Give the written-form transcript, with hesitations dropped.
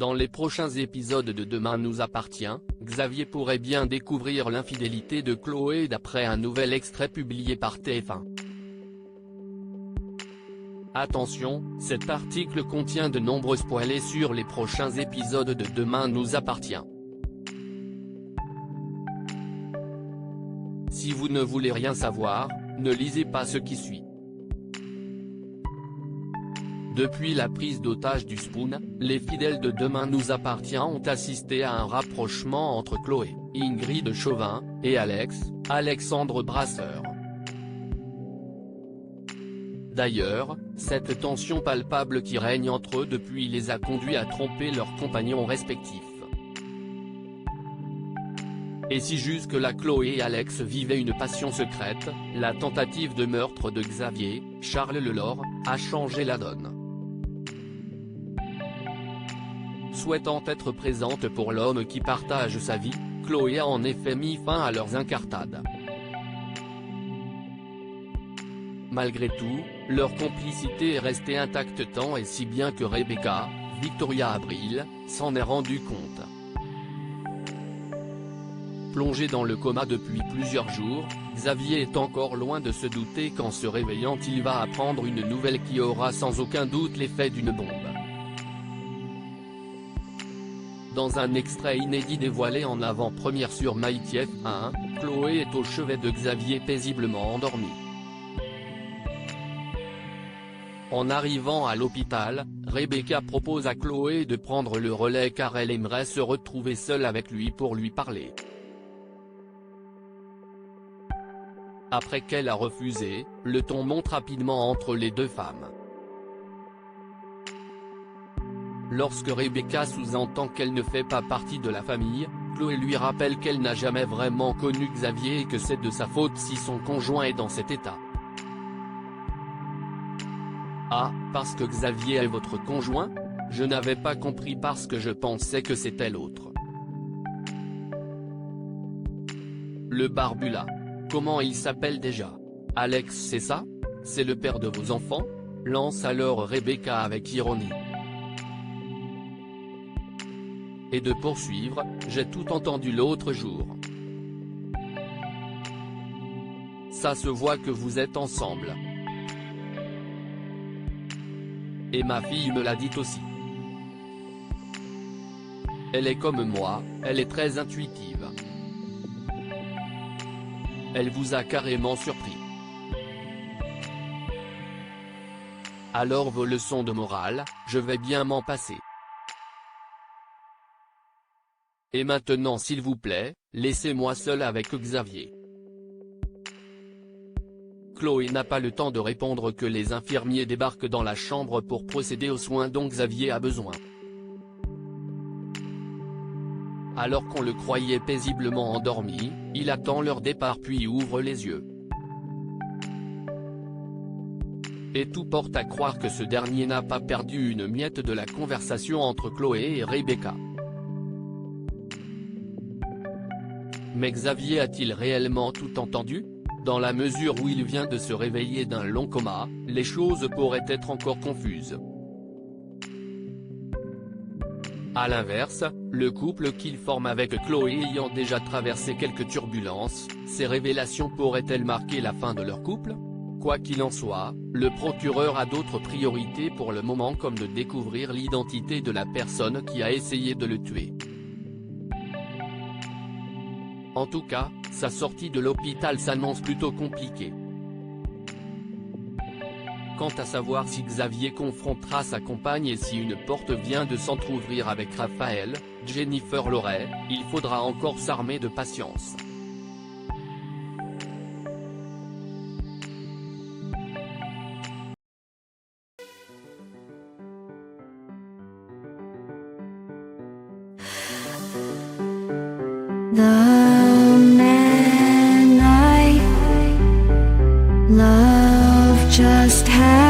Dans les prochains épisodes de Demain nous appartient, Xavier pourrait bien découvrir l'infidélité de Chloé d'après un nouvel extrait publié par TF1. Attention, cet article contient de nombreux spoilers sur les prochains épisodes de Demain nous appartient. Si vous ne voulez rien savoir, ne lisez pas ce qui suit. Depuis la prise d'otage du Spoon, les fidèles de Demain nous appartient ont assisté à un rapprochement entre Chloé, Ingrid Chauvin, et Alexandre Brasseur. D'ailleurs, cette tension palpable qui règne entre eux depuis les a conduits à tromper leurs compagnons respectifs. Et si jusque-là Chloé et Alex vivaient une passion secrète, la tentative de meurtre de Xavier, Charles Lelore, a changé la donne. Souhaitant être présente pour l'homme qui partage sa vie, Chloé a en effet mis fin à leurs incartades. Malgré tout, leur complicité est restée intacte tant et si bien que Rebecca, Victoria Abril, s'en est rendu compte. Plongé dans le coma depuis plusieurs jours, Xavier est encore loin de se douter qu'en se réveillant il va apprendre une nouvelle qui aura sans aucun doute l'effet d'une bombe. Dans un extrait inédit dévoilé en avant-première sur MyTF1, Chloé est au chevet de Xavier paisiblement endormi. En arrivant à l'hôpital, Rebecca propose à Chloé de prendre le relais car elle aimerait se retrouver seule avec lui pour lui parler. Après qu'elle a refusé, le ton monte rapidement entre les deux femmes. Lorsque Rebecca sous-entend qu'elle ne fait pas partie de la famille, Chloé lui rappelle qu'elle n'a jamais vraiment connu Xavier et que c'est de sa faute si son conjoint est dans cet état. Ah, parce que Xavier est votre conjoint? Je n'avais pas compris parce que je pensais que c'était l'autre. Le barbula. Comment il s'appelle déjà? Alex, c'est ça? C'est le père de vos enfants? Lance alors Rebecca avec ironie. Et de poursuivre, j'ai tout entendu l'autre jour. Ça se voit que vous êtes ensemble. Et ma fille me l'a dit aussi. Elle est comme moi, elle est très intuitive. Elle vous a carrément surpris. Alors vos leçons de morale, je vais bien m'en passer. Et maintenant s'il vous plaît, laissez-moi seul avec Xavier. Chloé n'a pas le temps de répondre que les infirmiers débarquent dans la chambre pour procéder aux soins dont Xavier a besoin. Alors qu'on le croyait paisiblement endormi, il attend leur départ puis ouvre les yeux. Et tout porte à croire que ce dernier n'a pas perdu une miette de la conversation entre Chloé et Rebecca. Mais Xavier a-t-il réellement tout entendu? Dans la mesure où il vient de se réveiller d'un long coma, les choses pourraient être encore confuses. A l'inverse, le couple qu'il forme avec Chloé ayant déjà traversé quelques turbulences, ces révélations pourraient-elles marquer la fin de leur couple? Quoi qu'il en soit, le procureur a d'autres priorités pour le moment comme de découvrir l'identité de la personne qui a essayé de le tuer. En tout cas, sa sortie de l'hôpital s'annonce plutôt compliquée. Quant à savoir si Xavier confrontera sa compagne et si une porte vient de s'entrouvrir avec Raphaël, Jennifer Loret, il faudra encore s'armer de patience. The man I love just had